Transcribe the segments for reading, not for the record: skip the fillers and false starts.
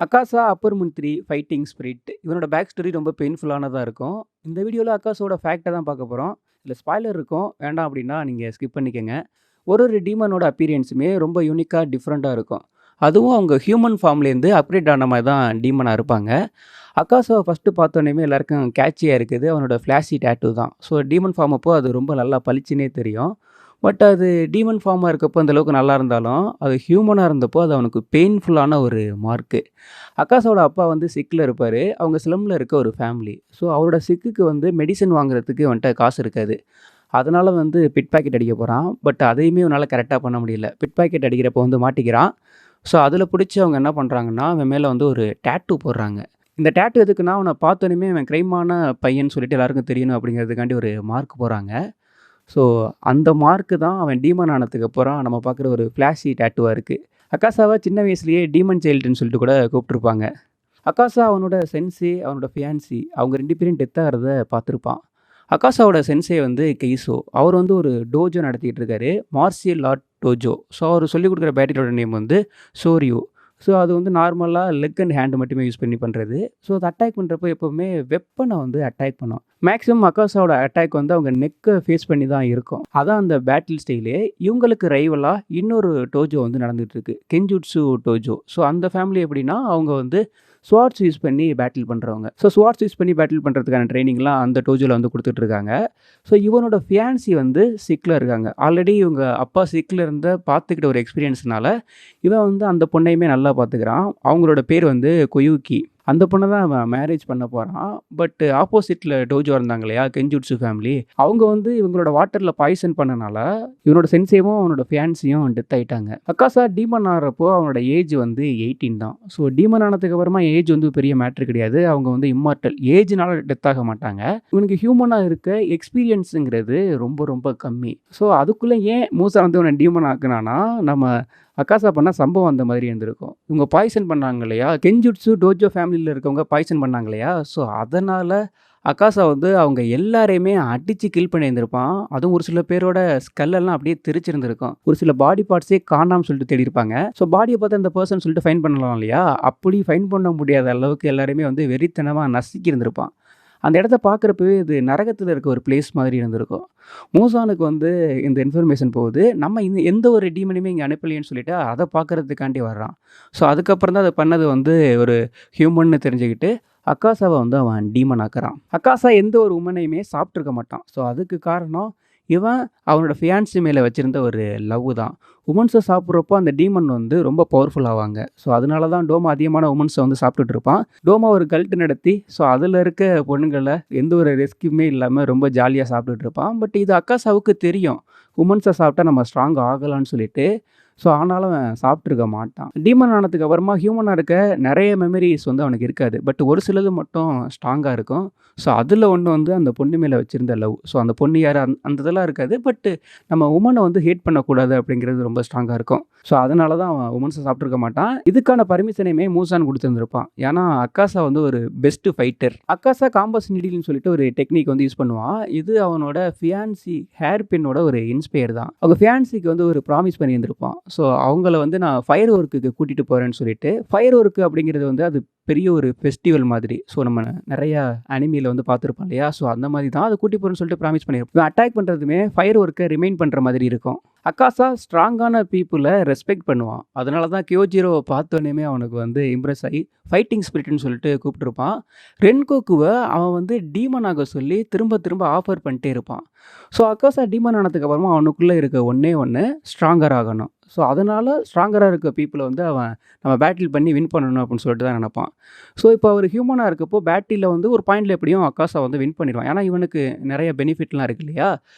அகாசா அப்பர் முன் 3 fighting spirit. இவனோட back story ரொம்ப பெயின்ஃபுல்லானதா இருக்கும். இந்த வீடியோல அகாஸோட ஃபேக்ட்ட தான் பார்க்க போறோம். இதுல ஸ்பாய்லர் இருக்கும். வேண்டாம் அப்டின்னா நீங்க ஸ்கிப் பண்ணிக்கங்க. ஒரு டீமனோட அப்பியரன்ஸுமே ரொம்ப யூனிக்கா, டிஃப்ரெண்ட்டா இருக்கும். அதுவும் அவங்க ஹியூமன் ஃபார்ம்லேருந்து அப்கிரேட் ஆன மாரி தான் டீமனா இருப்பாங்க. அகாஸாவ ஃபர்ஸ்ட்டு பார்த்தோனேயுமே எல்லாருக்கும் கேட்சியா இருக்குது. அவனோட ஃப்ளாஷி டாட்டூ தான். ஸோ டீமன் ஃபார்ம் அப்போ அது ரொம்ப நல்லா பளிச்சுன்னே தெரியும். பட் அது டீமன் ஃபார்மா இருக்கப்போ அந்த அளவுக்கு நல்லா இருந்தாலும், அது ஹியூமனா இருந்தப்போ அது அவனுக்கு பெயின்ஃபுல்லான ஒரு மார்க்கு. அக்காஸோட அப்பா வந்து சிக்ல இருப்பாரு. அவங்க ஸ்லம்ல இருக்க ஒரு ஃபேமிலி. ஸோ அவரோட சிக்குக்கு வந்து மெடிசின் வாங்குறதுக்கு இவன்ட்ட காசு இருக்காது. அதனால வந்து பிட் பாக்கெட் அடிக்க போறான். பட் அதையுமே இவனால கரெக்ட்டா பண்ண முடியல. பிட் பாக்கெட் அடிக்கிறப்போ வந்து மாட்டிக்கிறான். ஸோ அதில புடிச்சு அவங்க என்ன பண்றாங்கன்னா, இவன் மேல வந்து ஒரு டாட்டூ போடுறாங்க. இந்த டாட்டூ எதுக்குன்னா, அவன பார்த்தோனயுமே இவன் கிரைமான பையன்னு சொல்லிட்டு எல்லாருக்கும் தெரியணும் அப்படிங்கிறதுக்காண்டி ஒரு மார்க் போடுறாங்க. ஸோ அந்த மார்க்கு தான் அவன் டீமன் ஆனதுக்கு அப்புறம் நம்ம பார்க்குற ஒரு ஃப்ளாஷி டாட்டூவா இருக்கு. அக்காசாவ சின்ன வயசுலயே டீமன் சைல்டுன்னு சொல்லிட்டு கூட கூப்பிட்டுருப்பாங்க. அக்காசா அவனோட சென்சே, அவனோட ஃபியான்சி அவங்க 2 பேரும் டெத் ஆகுறத பார்த்துருப்பான். அக்காசாவோட சென்சே வந்து கெய்சோ. அவர் வந்து ஒரு டோஜோ நடத்திட்டு இருக்காரு. Martial art Tojo. ஸோ அவர் சொல்லிக் குடுக்குற பேட்டரியோட நேம் வந்து ஷோரியோ. ஸோ அது வந்து நார்மலா லெக் அண்ட் ஹேண்ட் மட்டுமே யூஸ் பண்ணி பண்றது. ஸோ அது அட்டாக் பண்றப்போ எப்பவுமே வெப்பன வந்து அட்டாக் பண்ணும். மேக்ஸிமம் அக்காசாவோட அட்டாக் வந்து அவங்க நெக்க ஃபேஸ் பண்ணி தான் இருக்கும். அதான் அந்த பேட்டில் ஸ்டைலே. இவங்களுக்கு ரைவலா இன்னொரு டோஜோ வந்து நடந்துட்டு இருக்கு. கென்ஜுட்சு டோஜோ. ஸோ அந்த ஃபேமிலி எப்படின்னா, அவங்க வந்து ஸ்வார்ட்ஸ் யூஸ் பண்ணி பேட்டில் பண்றவங்க. ஸோ ஸ்வார்ட்ஸ் யூஸ் பண்ணி பேட்டில் பண்றதுக்கான ட்ரெய்னிங்லாம் அந்த டோஜோல வந்து குடுத்துட்டு இருக்காங்க. ஸோ இவனோட ஃபியான்சி வந்து சிக்ல இருக்காங்க. ஆல்ரெடி இவங்க அப்பா சிக்ல இருந்த பார்த்துக்கிட்ட ஒரு எக்ஸ்பீரியன்ஸ்னால, இவன் வந்து அந்த பொண்ணையுமே நல்லா பார்த்துக்கிறான். அவங்களோட பேர் வந்து கொயூகி. அந்த பொண்ண தான் அவன் மேரேஜ் பண்ண போறான். பட் ஆப்போசிட்ல டோஜோ இருந்தாங்க இல்லையா? கென்ஜுட்சு ஃபேமிலி. அவங்க வந்து இவங்களோட வாட்டர்ல பாய்சன் பண்ணனால, இவனோட சென்சேவும், அவனோட ஃபியான்சியும் டெத் ஆயிட்டாங்க. அக்காசா டீமன் ஆகுறப்போ அவனோட ஏஜ் வந்து 18 தான். ஸோ டீமன் ஆனதுக்கு அப்புறமா ஏஜ் வந்து பெரிய மேட்டர் கிடையாது. அவங்க வந்து இம்மார்ட்டல். ஏஜ்னால டெத் ஆக மாட்டாங்க. இவனுக்கு ஹியூமனா இருக்க எக்ஸ்பீரியன்ஸ்ங்கிறது ரொம்ப ரொம்ப கம்மி. ஸோ அதுக்குள்ள ஏன் மூசா வந்து இவன டீமன் ஆக்குனான்னா, நம்ம அக்காசா பண்ண சம்பவம் அந்த மாதிரி இருந்திருக்கும். இவங்க பாய்சன் பண்ணாங்க இல்லையா? கென்ஜுட்சு டோஜோ ஃபேமிலில இருக்கவங்க பாய்சன் பண்ணாங்க இல்லையா? ஸோ அதனால அக்காசா வந்து அவங்க எல்லாரையுமே அடிச்சு கில் பண்ணியிருந்திருப்பான். அதுவும் ஒரு சில பேரோட ஸ்கல் எல்லாம் அப்படியே தெரிச்சிருந்திருக்கும். ஒரு சில பாடி பார்ட்ஸே காணாம சொல்லிட்டு தேடியிருப்பாங்க. ஸோ பாடிய பார்த்து அந்த பெர்சன் சொல்லிட்டு ஃபைண்ட் பண்ணலாம் இல்லையா? அப்படி ஃபைண்ட் பண்ண முடியாத அளவுக்கு எல்லாரையுமே வந்து வெறித்தனமா நசுக்கி இருந்திருப்பான். அந்த இடத்த பார்க்குறப்பவே இது நரகத்தில இருக்க ஒரு பிளேஸ் மாதிரி இருந்திருக்கும். மூசானுக்கு வந்து இந்த இன்ஃபர்மேஷன் போகுது. நம்ம இந்த எந்த ஒரு டீமனையுமே இங்க அனுப்பலையேன்னு சொல்லிட்டு அத பார்க்கறதுக்காண்டி வர்றான். ஸோ அதுக்கப்புறம் தான் அத பண்ணது வந்து ஒரு ஹியூமன்னு தெரிஞ்சுக்கிட்டு, அக்காசாவ வந்து அவன் டீமன் ஆக்குறான். அக்காசா எந்த ஒரு வுமனையுமே சாப்பிட்டுருக்க மாட்டான். ஸோ அதுக்கு காரணம், இவன் அவனோட ஃபியான்சி மேல வச்சிருந்த ஒரு லவ் தான். வுமன்ஸ சாப்பிடுறப்போ அந்த டீமன் வந்து ரொம்ப பவர்ஃபுல் ஆவாங்க. ஸோ அதனால தான் டோமா அதிகமான வுமன்ஸ வந்து சாப்பிட்டுட்டு இருப்பான். டோமா ஒரு கல்ட் நடத்தி, ஸோ அதில இருக்க பொண்ணுங்கள எந்த ஒரு ரெஸ்க்யூமே இல்லாம ரொம்ப ஜாலியா சாப்பிட்டுட்டு இருப்பான். பட் இது அக்காசாவுக்கு தெரியும். வுமன்ஸ சாப்பிட்டா நம்ம ஸ்ட்ராங் ஆகலான்னு சொல்லிட்டு, ஸோ ஆனாலும் அவன் சாப்பிட்டுருக்க மாட்டான். டீமன் ஆனதுக்கு அப்புறமா ஹியூமனா இருக்க நெறைய மெமரீஸ் வந்து அவனுக்கு இருக்காது. பட் ஒரு சிலது மட்டும் ஸ்ட்ராங்கா இருக்கும். ஸோ அதில ஒண்ணு வந்து அந்த பொண்ணு மேல வச்சிருந்த லவ். ஸோ அந்த பொண்ணு யாரு அந்த இதெல்லாம் இருக்காது. பட் நம்ம வுமன வந்து ஹேட் பண்ணக்கூடாது அப்படிங்கிறது ரொம்ப ஸ்ட்ராங்கா இருக்கும். ஸோ அதனால தான் அவன் வுமன்ஸ சாப்பிட்டுருக்க மாட்டான். இதுக்கான பர்மிஷனையுமே மூசான் குடுத்திருந்திருப்பான். ஏன்னா அக்காசா வந்து ஒரு பெஸ்ட் ஃபைட்டர். அக்காசா காம்பஸ் நீடில்னு சொல்லிட்டு ஒரு டெக்னிக் வந்து யூஸ் பண்ணுவான். இது அவனோட ஃபியான்சி ஹேர் பின்னோட ஒரு இன்ஸ்பயர் தான். அவங்க ஃபியான்சிக்கு வந்து ஒரு ப்ராமிஸ் பண்ணியிருந்திருப்பான். ஸோ அவங்கள வந்து நான் ஃபயர் ஒர்க்குக்கு கூட்டிட்டு போறேன்னு சொல்லிட்டு, ஃபயர் ஒர்க் அப்படிங்கிறது வந்து அது பெரிய ஒரு ஃபெஸ்டிவல் மாதிரி. ஸோ நம்ம நெறையா அனிமில வந்து பார்த்துருப்போம் இல்லையா? ஸோ அந்த மாதிரி தான் அத கூட்டி போறேன்னு சொல்லிட்டு ப்ராமிஸ் பண்ணியிருப்பான். இவன் அட்டாக் பண்றதுமே ஃபயர் ஒர்க்க ரிமைண்ட் பண்ற மாதிரி இருக்கும். அக்காசா ஸ்ட்ராங்கான பீப்பிள ரெஸ்பெக்ட் பண்ணுவான். அதனால தான் கியோஜிரோவ பார்த்தோனேயுமே அவனுக்கு வந்து இம்ப்ரெஸ் ஆயி ஃபைட்டிங் ஸ்பிரிட்ன்னு சொல்லிட்டு கூப்பிட்டுருப்பான். ரென்கோக்குவ அவன் வந்து டீமன் ஆக சொல்லி திரும்ப திரும்ப ஆஃபர் பண்ணிட்டே இருப்பான். ஸோ அக்காசா டீமன் ஆனதுக்கு அப்புறமா அவனுக்குள்ள இருக்க ஒண்ணே ஒண்ணு ஸ்ட்ராங்கர் ஆகணும். ஸோ அதனால ஸ்ட்ராங்கரா இருக்க பீப்பிள வந்து அவன் நம்ம பேட்டில் பண்ணி வின் பண்ணணும் அப்படின்னு சொல்லிட்டு தான் நெனைப்பான். ஸோ இப்போ அவர் ஹியூமனா இருக்கப்போ பேட்டில்ல வந்து ஒரு பாயிண்ட்ல எப்படியும் அக்காசா வந்து வின் பண்ணிருவான். ஏன்னா இவனுக்கு நெறைய பெனிஃபிட்லாம் இருக்கு இல்லையா?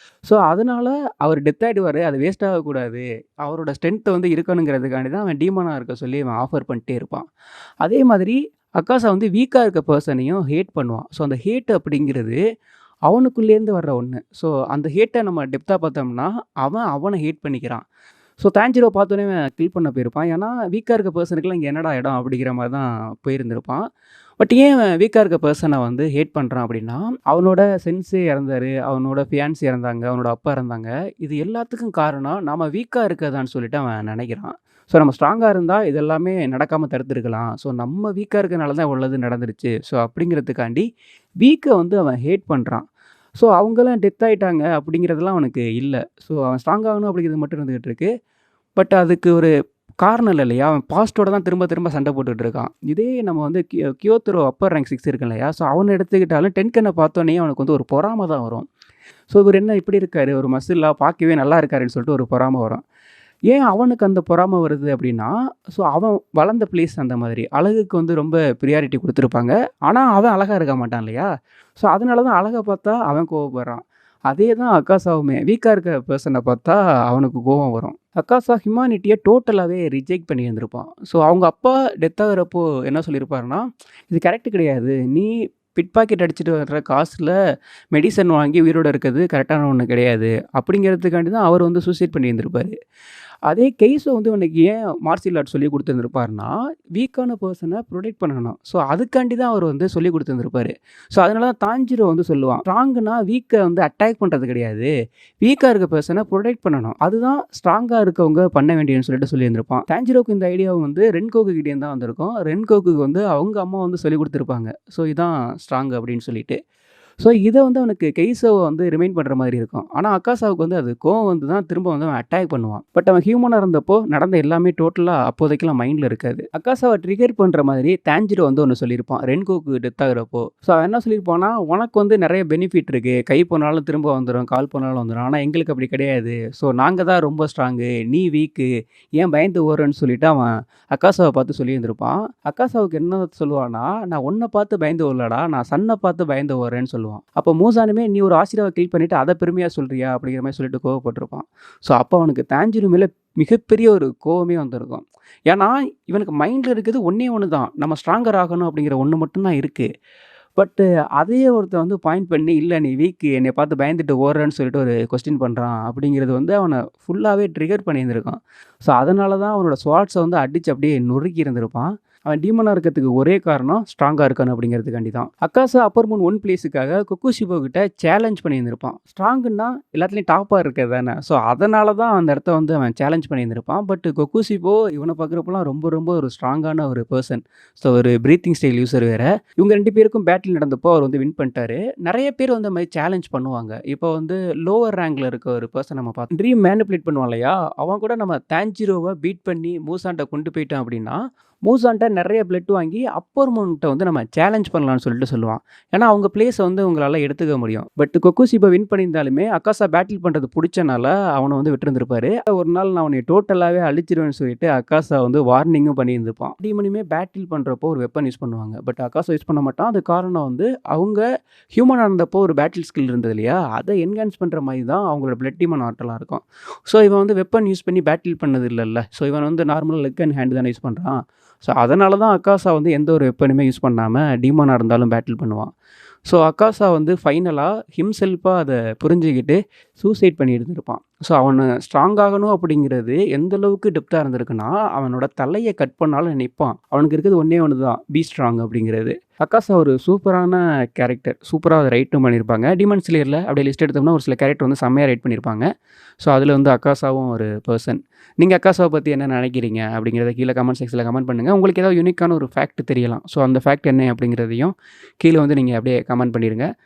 ஸோ அதனால அவர் டெத் ஆயிடுவாரு. அது வேஸ்ட் ஆகக்கூடாது. அவரோட ஸ்ட்ரென்த் வந்து இருக்கணுங்கிறதுக்காண்டி தான் அவன் டீமனா இருக்க சொல்லி அவன் ஆஃபர் பண்ணிட்டே இருப்பான். அதே மாதிரி அக்காசா வந்து வீக்கா இருக்க பெர்சனையும் ஹேட் பண்ணுவான். ஸோ அந்த ஹேட் அப்படிங்கிறது அவனுக்குள்ளேருந்து வர்ற ஒண்ணு. ஸோ அந்த ஹேட்ட நம்ம டெப்த்தா பார்த்தோம்னா, அவன ஹேட் பண்ணிக்கிறான். ஸோ தான்ஜிரோ பார்த்தோனே இவன் கில் பண்ண போயிருப்பான். ஏன்னா வீக்கா இருக்க பெர்சனுக்குலாம் இங்க என்னடா இடம் அப்படிங்கிற மாரி தான் போயிருந்திருப்பான். பட் ஏன் இவன் வீக்கா இருக்க பெர்சன வந்து ஹேட் பண்றான் அப்படின்னா, அவனோட சென்சே இறந்தாரு. அவனோட ஃபியான்சி இறந்தாங்க. அவனோட அப்பா இறந்தாங்க. இது எல்லாத்துக்கும் காரணம் நாம வீக்கா இருக்கதான்னு சொல்லிட்டு அவன் நெனைக்கிறான். ஸோ நம்ம ஸ்ட்ராங்கா இருந்தா இது எல்லாமே நடக்காம தடுத்துருக்கலாம். ஸோ நம்ம வீக்கா இருக்கனால தான் இவ்வளவு நடந்துருச்சு. ஸோ அப்படிங்கிறதுக்காண்டி வீக்க வந்து அவன் ஹேட் பண்றான். ஸோ அவங்கலாம் டெத் ஆயிட்டாங்க அப்படிங்கிறதெல்லாம் அவனுக்கு இல்ல. ஸோ அவன் ஸ்ட்ராங் ஆகணும் அப்படிங்கிறது மட்டும் இருந்துகிட்டு இருக்கு. பட் அதுக்கு ஒரு காரணம் இல்ல இல்லையா? அவன் பாஸ்ட்டோட தான் திரும்ப திரும்ப சண்டை போட்டுட்டு இருக்கான். இதே நம்ம வந்து கியோத்தோரோ அப்பர் ரேங்க் 6 இருக்கு இல்லையா? ஸோ அவன எடுத்துக்கிட்டாலும் டென்கன பார்த்தோனயே அவனுக்கு வந்து ஒரு பொறாம தான் வரும். ஸோ இவரு என்ன இப்படி இருக்காரு? ஒரு மசிலா பார்க்கவே நல்லா இருக்காருன்னு சொல்லிட்டு ஒரு பொறாம வரும். ஏன் அவனுக்கு அந்த பொறாம வருது அப்படின்னா, ஸோ அவன் வளர்ந்த பிளேஸ் அந்த மாதிரி. அழகுக்கு வந்து ரொம்ப பிரியாரிட்டி குடுத்துருப்பாங்க. ஆனா அவன் அழகா இருக்க மாட்டான் இல்லையா? ஸோ அதனால தான் அழக பார்த்தா அவன் கோவப்படுறான். அதே தான் அக்காசாவுமே. வீக்கா இருக்க பெர்சன பார்த்தா அவனுக்கு கோவம் வரும். அக்காசா ஹியூமானிட்டிய டோட்டலாவே ரிஜெக்ட் பண்ணியிருந்திருப்பான். ஸோ அவங்க அப்பா டெத் ஆகுறப்போ என்ன சொல்லியிருப்பாருன்னா, "இது கரெக்ட் கிடையாது. நீ பிட் பாக்கெட் அடிச்சுட்டு வர்ற காசுல மெடிசன் வாங்கி உயிரோட இருக்கிறது கரெக்டான ஒண்ணு கிடையாது." அப்படிங்கிறதுக்காண்டி தான் அவர் வந்து சூசைட் பண்ணியிருந்திருப்பாரு. அதே கெய்ஸோ வந்து இவனுக்கு ஏன் மார்ஷியல் ஆர்ட் சொல்லிக் குடுத்துருந்துருப்பாருன்னா, வீக்கான பெர்சன புரொடெக்ட் பண்ணணும். ஸோ அதுக்காண்டி தான் அவர் வந்து சொல்லிக் குடுத்துருந்துருப்பாரு. ஸோ அதனால தான் தாஞ்சிரோ வந்து சொல்லுவான், ஸ்ட்ராங்குனா வீக்க வந்து அட்டாக் பண்றது கிடையாது. வீக்கா இருக்க பெர்சன புரொடெக்ட் பண்ணணும். அதுதான் ஸ்ட்ராங்கா இருக்கவங்க பண்ண வேண்டியதுன்னு சொல்லிட்டு சொல்லியிருந்திருப்பான். தாஞ்சிரோக்கு இந்த ஐடியாவும் வந்து ரென்கோக்கு கிட்டேருந்து தான் வந்திருக்கும். ரென்கோக்குக்கு வந்து அவங்க அம்மா வந்து சொல்லிக் குடுத்துருப்பாங்க. ஸோ இதான் ஸ்ட்ராங் அப்படின்னு சொல்லிட்டு. ஸோ இத வந்து அவனுக்கு கெய்ஸோவ வந்து ரிமைண்ட் பண்ற மாதிரி இருக்கும். ஆனா அக்காசாவுக்கு வந்து அது கோவம் வந்து தான் திரும்ப வந்து அவன் அட்டாக் பண்ணுவான். பட் அவன் ஹியூமனா இருந்தப்போ நடந்த எல்லாமே டோட்டலா அப்போதைக்கெல்லாம் மைண்ட்ல இருக்காது. அக்காசாவ ட்ரிகர் பண்ற மாதிரி தாஞ்சிரோ வந்து ஒண்ணு சொல்லியிருப்பான். ரென்கோக்கு டெத் ஆகுறப்போ. ஸோ அவன் என்ன சொல்லியிருப்பான்னா, "உனக்கு வந்து நெறைய பெனிஃபிட் இருக்கு. கை போனாலும் திரும்ப வந்துரும். கால் போனாலும் வந்துரும். ஆனா எங்களுக்கு அப்படி கிடையாது. ஸோ நாங்க தான் ரொம்ப ஸ்ட்ராங்கு. நீ வீக்கு. ஏன் பயந்து ஓடுறன்னு" சொல்லிட்டு அவன் அக்காசாவ பார்த்து சொல்லியிருந்திருப்பான். அக்காசாவுக்கு என்ன சொல்லுவான்னா, "நான் உன்ன பார்த்து பயந்து ஓடலடா. நான் சன்ன பார்த்து பயந்து ஓடுறேன்னு" சொல்லுவான். அப்போ மூசானுமே, "நீ ஒரு ஆசிராவ கில் பண்ணிட்டு அத பெருமையா சொல்றியா?" அப்படிங்கிற மாரி சொல்லிட்டு கோவப்பட்டுருப்பான். ஸோ அப்போ அவனுக்கு தாஞ்சிரோ மேல மிகப்பெரிய ஒரு கோவமே வந்திருக்கும். ஏன்னா, இவனுக்கு மைண்ட்ல இருக்கிறது ஒண்ணே ஒண்ணு தான். நம்ம ஸ்ட்ராங்கர் ஆகணும் அப்படிங்கிற ஒண்ணு மட்டும் தான் இருக்கு. பட் அதையே ஒருத்தன் வந்து பாயிண்ட் பண்ணி, "இல்ல நீ வீக்கு. என்னைய பார்த்து பயந்துட்டு ஓடுறன்னு" சொல்லிட்டு ஒரு கொஸ்டின் பண்றான். அப்படிங்கிறது வந்து அவன ஃபுல்லாவே ட்ரிகர் பண்ணியிருந்திருக்கும். ஸோ அதனால தான் அவனோட ஸ்வாட்ஸ வந்து அடிச்சு அப்படியே நொறுக்கி இருந்திருப்பான். அவன் டீமனா இருக்கிறதுக்கு ஒரே காரணம் ஸ்ட்ராங்கா இருக்கணும் அப்படிங்கிறதுக்காண்டி தான். அக்காசா அப்பர் மூன் 1 பிளேஸுக்காக கொக்குஷிபோ கிட்ட சேலஞ்ச் பண்ணியிருந்திருப்பான். ஸ்ட்ராங்குன்னா எல்லாத்துலயும் டாப்பா இருக்கிறது தானே. ஸோ அதனால தான் அந்த இடத்த வந்து அவன் சேலஞ்ச் பண்ணியிருந்திருப்பான். பட் கொக்குஷிபோ இவன பார்க்குறப்போலாம் ரொம்ப ரொம்ப ஒரு ஸ்ட்ராங்கான ஒரு பெர்சன். ஸோ ஒரு பிரீத்திங் ஸ்டைல் யூசர் வேற. இவங்க 2 பேருக்கும் பேட்டில் நடந்தப்போ அவர் வந்து வின் பண்ணிட்டாரு. நெறைய பேர் வந்து அந்த மாரி சேலஞ்ச் பண்ணுவாங்க. இப்போ வந்து லோவர் ரேங்க்ல இருக்க ஒரு பெர்சன் நம்ம பார்த்தோம். ட்ரீம் மேனிபுலேட் பண்ணுவான் இல்லையா? அவன் கூட நம்ம தாஞ்சிரோவ பீட் பண்ணி மூசான்ட்ட கொண்டு போயிட்டான் அப்படின்னா, மூசான்ட்ட நெறைய பிளட் வாங்கி அப்பர் மூன்ட்ட வந்து நம்ம சேலஞ்ச் பண்ணலாம்னு சொல்லிட்டு சொல்லுவான். ஏன்னா அவங்க பிளேஸ வந்து உங்களால எடுத்துக்க முடியும். பட் கொக்குஷிபா வின் பண்ணியிருந்தாலுமே அக்காசா பேட்டில் பண்றது புடிச்சனால அவன வந்து விட்டிருந்திருப்பாரு. ஒரு நாள் நான் உன்னைய டோட்டலாவே அழிச்சிருவேன்னு சொல்லிட்டு அக்காசா வந்து வார்னிங்கும் பண்ணியிருந்திருப்பான். டீமனுமே பேட்டில் பண்றப்போ ஒரு வெப்பன் யூஸ் பண்ணுவாங்க. பட் அக்காசா யூஸ் பண்ண மாட்டான். அது காரணம் வந்து அவங்க ஹியூமனா இருந்தப்போ ஒரு பேட்டில் ஸ்கில் இருந்தது இல்லையா? அத என்ஹான்ஸ் பண்ற மாரி தான் அவங்களோட பிளட் டீமன் ஆர்ட்டெல்லாம் இருக்கும். ஸோ இவன் வந்து வெப்பன் யூஸ் பண்ணி பேட்டில் பண்ணது இல்லல்ல. ஸோ இவன் வந்து நார்மலா லெக் அண்ட் ஹேண்ட் தானே யூஸ் பண்றான். ஸோ அதனால தான் அக்காசா வந்து எந்த ஒரு வெப்பனுமே யூஸ் பண்ணாம டீமனா இருந்தாலும் பேட்டில் பண்ணுவான். ஸோ அக்காசா வந்து ஃபைனலா ஹிம்செல்ஃபா அத புரிஞ்சுகிட்டு சூசைட் பண்ணியிருந்திருப்பான். ஸோ அவன ஸ்ட்ராங் ஆகணும் அப்படிங்கிறது எந்த அளவுக்கு டெப்த்தா இருந்திருக்குன்னா, அவனோட தலைய கட் பண்ணாலும் நிப்பான். அவனுக்கு இருக்கிறது ஒண்ணே ஒண்ணு தான். பி ஸ்ட்ராங் அப்படிங்கிறது. அக்காசா ஒரு சூப்பரான கேரக்டர். சூப்பரா அத ரைட்டும் பண்ணியிருப்பாங்க. டீமன் ஸ்லேயர்ல அப்படியே லிஸ்ட் எடுத்தோம்னா ஒரு சில கேரக்டர் வந்து செம்மையா ரைட் பண்ணியிருப்பாங்க. ஸோ அதுல வந்து அக்காசாவும் ஒரு பெர்சன். நீங்க அக்காசாவ பத்தி என்ன நினைக்கிறீங்க? அப்படிங்கிறத கீழ கமெண்ட் செக்ஷன்ல கமெண்ட் பண்ணுங்க. உங்களுக்கு ஏதாவது யூனிக்கான ஒரு ஃபேக்ட் தெரியலாம். ஸோ அந்த ஃபேக்ட் என்ன அப்படிங்கிறதையும் கீழ வந்து நீங்க அப்படியே கமெண்ட் பண்ணிருங்க.